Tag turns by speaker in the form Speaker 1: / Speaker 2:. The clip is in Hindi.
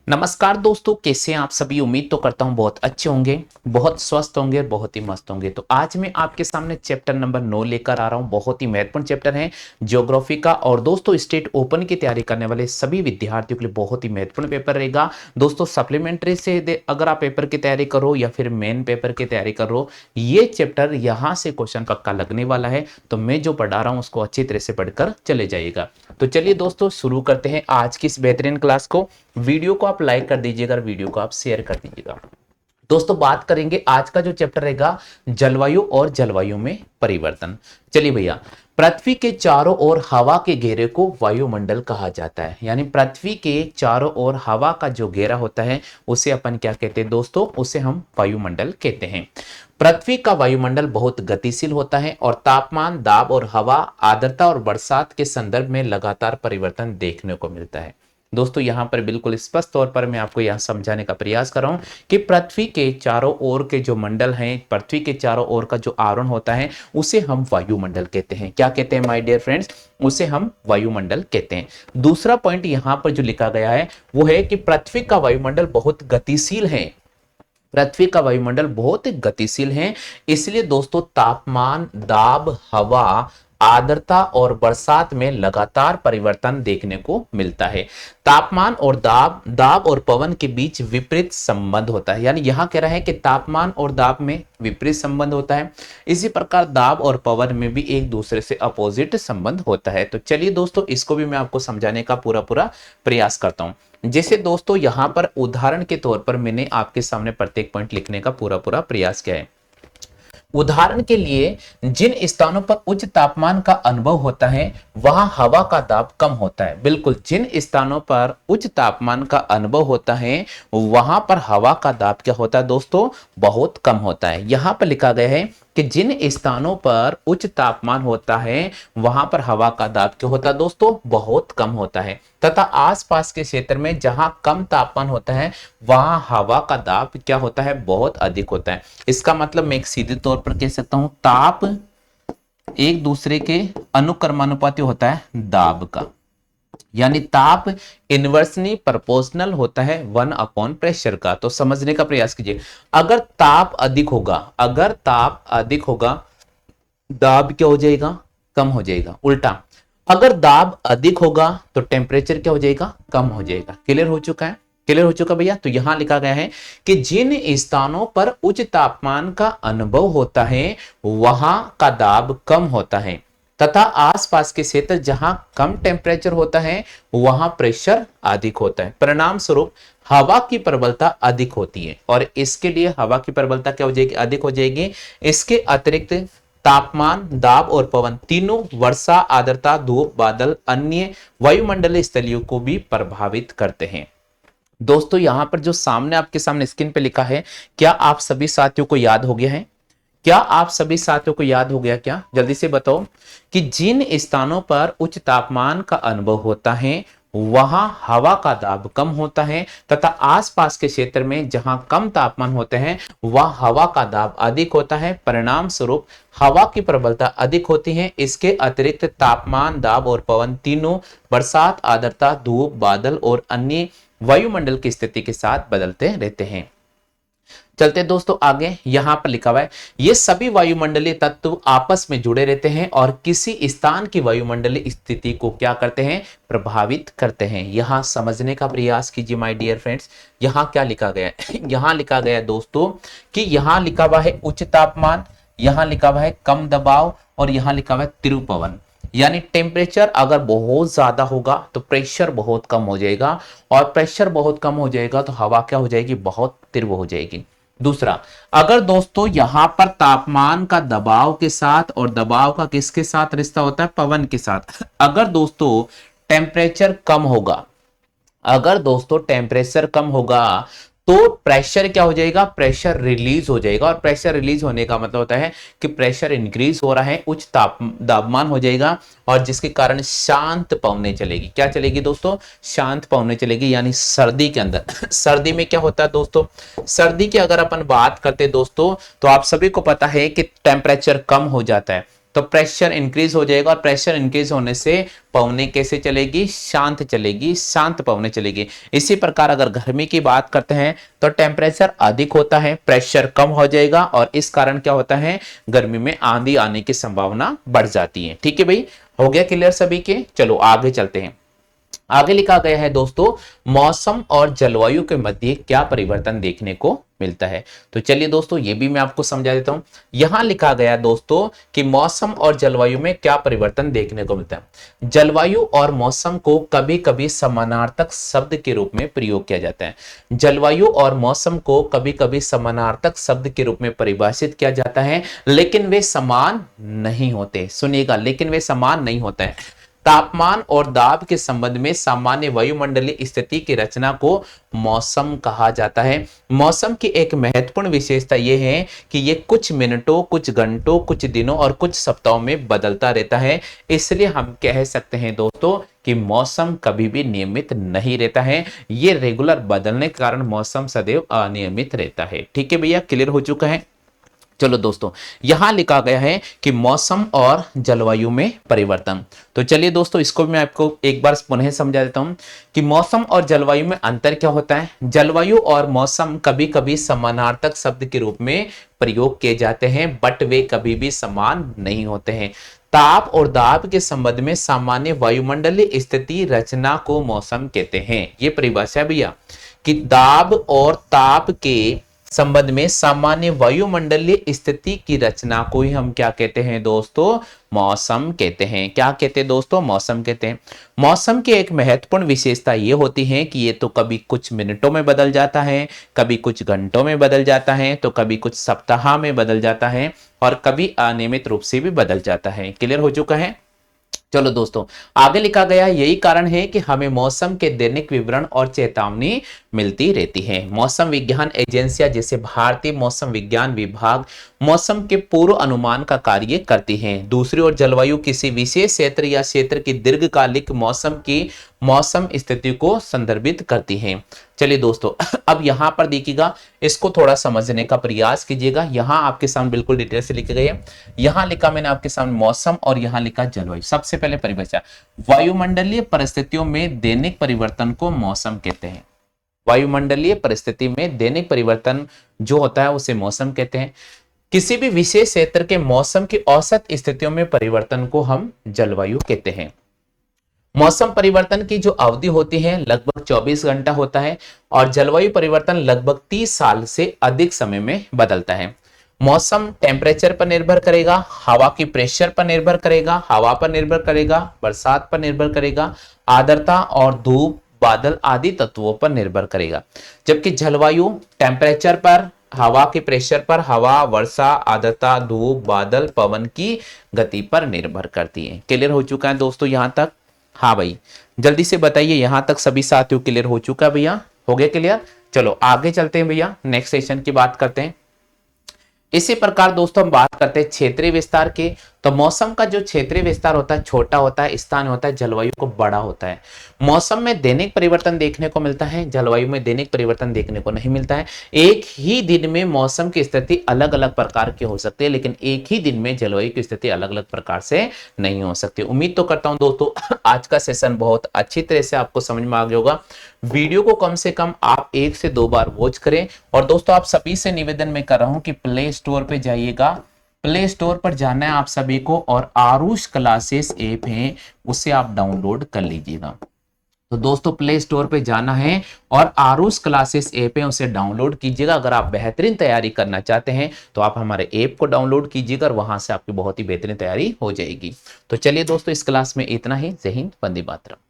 Speaker 1: नमस्कार दोस्तों, कैसे हैं आप सभी। उम्मीद तो करता हूं बहुत अच्छे होंगे, बहुत स्वस्थ होंगे, बहुत ही मस्त होंगे। तो आज मैं आपके सामने चैप्टर नंबर 9 लेकर आ रहा हूं। बहुत ही महत्वपूर्ण चैप्टर है ज्योग्राफी का। और दोस्तों स्टेट ओपन की तैयारी करने वाले सभी विद्यार्थियों के लिए बहुत ही महत्वपूर्ण पेपर रहेगा। दोस्तों सप्लीमेंट्री से अगर आप पेपर की तैयारी करो या फिर मेन पेपर की तैयारी करो, ये चैप्टर यहाँ से क्वेश्चन पक्का लगने वाला है। तो मैं जो पढ़ा रहा हूँ उसको अच्छी तरह से पढ़कर चले जाइएगा। तो चलिए दोस्तों शुरू करते हैं आज की इस बेहतरीन क्लास को। वीडियो को आप लाइक कर दीजिएगा और वीडियो को आप शेयर कर दीजिएगा। दोस्तों बात करेंगे आज का जो चैप्टर रहेगा जलवायु और जलवायु में परिवर्तन। चलिए भैया, पृथ्वी के चारों ओर हवा के घेरे को वायुमंडल कहा जाता है। यानी पृथ्वी के चारों ओर हवा का जो घेरा होता है उसे अपन क्या कहते हैं दोस्तों, उसे हम वायुमंडल कहते हैं। पृथ्वी का वायुमंडल बहुत गतिशील होता है और तापमान, दाब और हवा आर्द्रता और बरसात के संदर्भ में लगातार परिवर्तन देखने को मिलता है। दोस्तों यहां पर बिल्कुल स्पष्ट तौर पर मैं आपको यह समझाने का प्रयास कर रहा हूं कि पृथ्वी के चारों ओर के जो मंडल हैं, पृथ्वी के चारों ओर का जो आवरण होता है उसे हम वायुमंडल कहते हैं। क्या कहते हैं माय डियर फ्रेंड्स, उसे हम वायुमंडल कहते हैं। दूसरा पॉइंट यहां पर जो लिखा गया है वो है कि पृथ्वी का वायुमंडल बहुत गतिशील है। पृथ्वी का वायुमंडल बहुत गतिशील है, इसलिए दोस्तों तापमान, दाब, हवा, आर्द्रता और बरसात में लगातार परिवर्तन देखने को मिलता है। तापमान और दाब और पवन के बीच विपरीत संबंध होता है। यानी यहां कह रहा है कि तापमान और दाब में विपरीत संबंध होता है। इसी प्रकार दाब और पवन में भी एक दूसरे से अपोजिट संबंध होता है। तो चलिए दोस्तों इसको भी मैं आपको समझाने का पूरा प्रयास करता हूं। जैसे दोस्तों यहां पर उदाहरण के तौर पर मैंने आपके सामने प्रत्येक पॉइंट लिखने का पूरा प्रयास किया है। उदाहरण के लिए जिन स्थानों पर उच्च तापमान का अनुभव होता है वहां हवा का दाब कम होता है। बिल्कुल, जिन स्थानों पर उच्च तापमान का अनुभव होता है वहां पर हवा का दाब क्या होता है दोस्तों, बहुत कम होता है। यहां पर लिखा गया है कि जिन स्थानों पर उच्च तापमान होता है वहां पर हवा का दाब क्या होता है दोस्तों, बहुत कम होता है। तथा आसपास के क्षेत्र में जहां कम तापमान होता है वहां हवा का दाब क्या होता है, बहुत अधिक होता है। इसका मतलब मैं एक सीधे तौर पर कह सकता हूं ताप एक दूसरे के अनुक्रमानुपाती होता है दाब का। यानी ताप इनवर्सली प्रोपोर्शनल होता है 1/प्रेशर का। तो समझने का प्रयास कीजिए। अगर ताप अधिक होगा दाब क्या हो जाएगा, कम हो जाएगा। उल्टा अगर दाब अधिक होगा तो टेम्परेचर क्या हो जाएगा, कम हो जाएगा। क्लियर हो चुका है, क्लियर हो चुका भैया। तो यहां लिखा गया है कि जिन स्थानों पर उच्च तापमान का अनुभव होता है वहां का दाब कम होता है तथा आसपास के क्षेत्र जहां कम टेम्परेचर होता है वहां प्रेशर अधिक होता है। परिणाम स्वरूप हवा की प्रबलता अधिक होती है और इसके लिए हवा की प्रबलता क्या हो जाएगी, अधिक हो जाएगी। इसके अतिरिक्त तापमान, दाब और पवन तीनों वर्षा, आर्द्रता, धूप, बादल, अन्य वायुमंडलीय स्थलियों को भी प्रभावित करते हैं। दोस्तों यहां पर जो सामने आपके सामने स्क्रीन पे लिखा है, क्या आप सभी साथियों को याद हो गया है? क्या आप सभी साथियों को याद हो गया क्या? जल्दी से बताओ कि जिन स्थानों पर उच्च तापमान का अनुभव होता है वहां हवा का दाब कम होता है तथा आसपास के क्षेत्र में जहां कम तापमान होते हैं वहां हवा का दाब अधिक होता है। परिणाम स्वरूप हवा की प्रबलता अधिक होती है। इसके अतिरिक्त तापमान, दाब और पवन तीनों बरसात, आर्द्रता, धूप, बादल और अन्य वायुमंडल की स्थिति के साथ बदलते रहते हैं। चलते दोस्तों आगे, यहां पर लिखा हुआ है ये सभी वायुमंडलीय तत्व आपस में जुड़े रहते हैं और किसी स्थान की वायुमंडलीय स्थिति को क्या करते हैं, प्रभावित करते हैं। यहां समझने का प्रयास कीजिए माय डियर फ्रेंड्स। यहां क्या लिखा गया है यहां लिखा गया है दोस्तों कि यहां लिखा हुआ है उच्च तापमान, यहां लिखा हुआ है कम दबाव और यहां लिखा हुआ है तीव्र पवन। यानी टेम्परेचर अगर बहुत ज्यादा होगा तो प्रेशर बहुत कम हो जाएगा और प्रेशर बहुत कम हो जाएगा तो हवा क्या हो जाएगी, बहुत तीव्र हो जाएगी। दूसरा, अगर दोस्तों यहां पर तापमान का दबाव के साथ और दबाव का किसके साथ रिश्ता होता है, पवन के साथ। अगर दोस्तों टेम्परेचर कम होगा, अगर दोस्तों टेम्परेचर कम होगा तो प्रेशर क्या हो जाएगा, प्रेशर रिलीज हो जाएगा। और प्रेशर रिलीज होने का मतलब होता है कि प्रेशर इंक्रीज हो रहा है, उच्च तापमान हो जाएगा और जिसके कारण शांत पवनें चलेगी। क्या चलेगी दोस्तों, शांत पवनें चलेगी। यानी सर्दी के अंदर सर्दी में क्या होता है दोस्तों, सर्दी की अगर अपन बात करते हैं दोस्तों तो आप सभी को पता है कि टेम्परेचर कम हो जाता है तो प्रेशर इंक्रीज हो जाएगा, और प्रेशर इंक्रीज होने से पवनें कैसे चलेगी, शांत चलेगी, शांत पवनें चलेगी। इसी प्रकार अगर गर्मी की बात करते हैं तो टेम्परेचर अधिक होता है, प्रेशर कम हो जाएगा, और इस कारण क्या होता है, गर्मी में आंधी आने की संभावना बढ़ जाती है। ठीक है भाई, हो गया क्लियर सभी के। चलो आगे चलते हैं। आगे लिखा गया है दोस्तों, मौसम और जलवायु के मध्य क्या परिवर्तन देखने को मिलता है। तो चलिए दोस्तों ये भी मैं आपको समझा देता हूं। यहां लिखा गया दोस्तों कि मौसम और जलवायु में क्या परिवर्तन देखने को मिलता है। जलवायु और मौसम को कभी कभी समानार्थक शब्द के रूप में प्रयोग किया जाता है। जलवायु और मौसम को कभी कभी समानार्थक शब्द के रूप में परिभाषित किया जाता है, लेकिन वे समान नहीं होते। सुनिएगा, लेकिन वे समान नहीं होते हैं। तापमान और दाब के संबंध में सामान्य वायुमंडलीय स्थिति की रचना को मौसम कहा जाता है। मौसम की एक महत्वपूर्ण विशेषता यह है कि यह कुछ मिनटों, कुछ घंटों, कुछ दिनों और कुछ सप्ताहों में बदलता रहता है। इसलिए हम कह सकते हैं दोस्तों कि मौसम कभी भी नियमित नहीं रहता है। यह रेगुलर बदलने के कारण मौसम सदैव अनियमित रहता है। ठीक है भैया, क्लियर हो चुका है। चलो दोस्तों, यहां लिखा गया है कि मौसम और जलवायु में परिवर्तन। तो चलिए दोस्तों, इसको भी मैं आपको एक बार पुनः समझा देता हूं कि मौसम और जलवायु में अंतर क्या होता है। जलवायु और मौसम कभी कभी समानार्थक शब्द के रूप में प्रयोग किए जाते हैं, बट वे कभी भी समान नहीं होते हैं। ताप और दाब के संबंध में सामान्य वायुमंडलीय स्थिति रचना को मौसम कहते हैं। ये परिभाषा भैया कि दाब और ताप के संबंध में सामान्य वायुमंडलीय स्थिति की रचना को ही हम क्या कहते हैं दोस्तों, मौसम कहते हैं। क्या कहते हैं दोस्तों, मौसम कहते हैं। मौसम की एक महत्वपूर्ण विशेषता ये होती है कि ये तो कभी कुछ मिनटों में बदल जाता है, कभी कुछ घंटों में बदल जाता है, तो कभी कुछ सप्ताह में बदल जाता है, और कभी अनियमित रूप से भी बदल जाता है। क्लियर हो चुका है। चलो दोस्तों, आगे लिखा गया यही कारण है कि हमें मौसम के दैनिक विवरण और चेतावनी मिलती रहती है। मौसम विज्ञान एजेंसियां जैसे भारतीय मौसम विज्ञान विभाग मौसम के पूर्व अनुमान का कार्य करती हैं। दूसरी ओर जलवायु किसी विशेष क्षेत्र या क्षेत्र की दीर्घकालिक मौसम स्थिति को संदर्भित करती है। चलिए दोस्तों, अब यहां पर देखिएगा, इसको थोड़ा समझने का प्रयास कीजिएगा। यहां आपके सामने बिल्कुल डिटेल से लिखे गए हैं। यहां लिखा मैंने आपके सामने मौसम, और यहां लिखा जलवायु। सबसे पहले परिभाषा, वायुमंडलीय परिस्थितियों में दैनिक परिवर्तन को मौसम कहते हैं। वायुमंडलीय परिस्थिति में दैनिक परिवर्तन जो होता है उसे मौसम कहते हैं। किसी भी विशेष क्षेत्र के मौसम की औसत स्थितियों में परिवर्तन को हम जलवायु कहते हैं। मौसम परिवर्तन की जो अवधि होती है लगभग 24 घंटा होता है, और जलवायु परिवर्तन लगभग 30 साल से अधिक समय में बदलता है। मौसम टेम्परेचर पर निर्भर करेगा, हवा की प्रेशर पर निर्भर करेगा, हवा पर निर्भर करेगा, बरसात पर निर्भर करेगा, आर्द्रता और धूप, बादल आदि तत्वों पर निर्भर करेगा। जबकि जलवायु टेम्परेचर पर, हवा के प्रेशर पर, हवा, वर्षा, आर्द्रता, धूप, बादल, पवन की गति पर निर्भर करती है। क्लियर हो चुका है दोस्तों यहां तक? हाँ भाई, जल्दी से बताइए, यहां तक सभी साथियों क्लियर हो चुका है भैया? हो गया क्लियर? चलो आगे चलते हैं भैया, नेक्स्ट सेशन की बात करते हैं। इसी प्रकार दोस्तों हम बात करते हैं क्षेत्रीय विस्तार की। तो मौसम का जो क्षेत्रीय विस्तार होता है छोटा होता है, स्थान होता है, जलवायु को बड़ा होता है। मौसम में दैनिक परिवर्तन देखने को मिलता है, जलवायु में दैनिक परिवर्तन देखने को नहीं मिलता है। एक ही दिन में मौसम की स्थिति अलग अलग प्रकार की हो सकती है, लेकिन एक ही दिन में जलवायु की स्थिति अलग अलग प्रकार से नहीं हो सकती। उम्मीद तो करता हूं दोस्तों आज का सेशन बहुत अच्छी तरह से आपको समझ में आ गया होगा। वीडियो को कम से कम आप 1 से 2 बार वॉच करें। और दोस्तों आप सभी से निवेदन मैं कर रहा हूं कि प्ले स्टोर पे जाइएगा, प्ले स्टोर पर जाना है आप सभी को, और आरुष क्लासेस ऐप है उसे आप डाउनलोड कर लीजिएगा। तो दोस्तों प्ले स्टोर पे जाना है और आरुष क्लासेस ऐप है उसे डाउनलोड कीजिएगा। अगर आप बेहतरीन तैयारी करना चाहते हैं तो आप हमारे ऐप को डाउनलोड कीजिएगा, और वहां से आपकी बहुत ही बेहतरीन तैयारी हो जाएगी। तो चलिए दोस्तों, इस क्लास में इतना ही। जय हिंद, वंदे मातरम।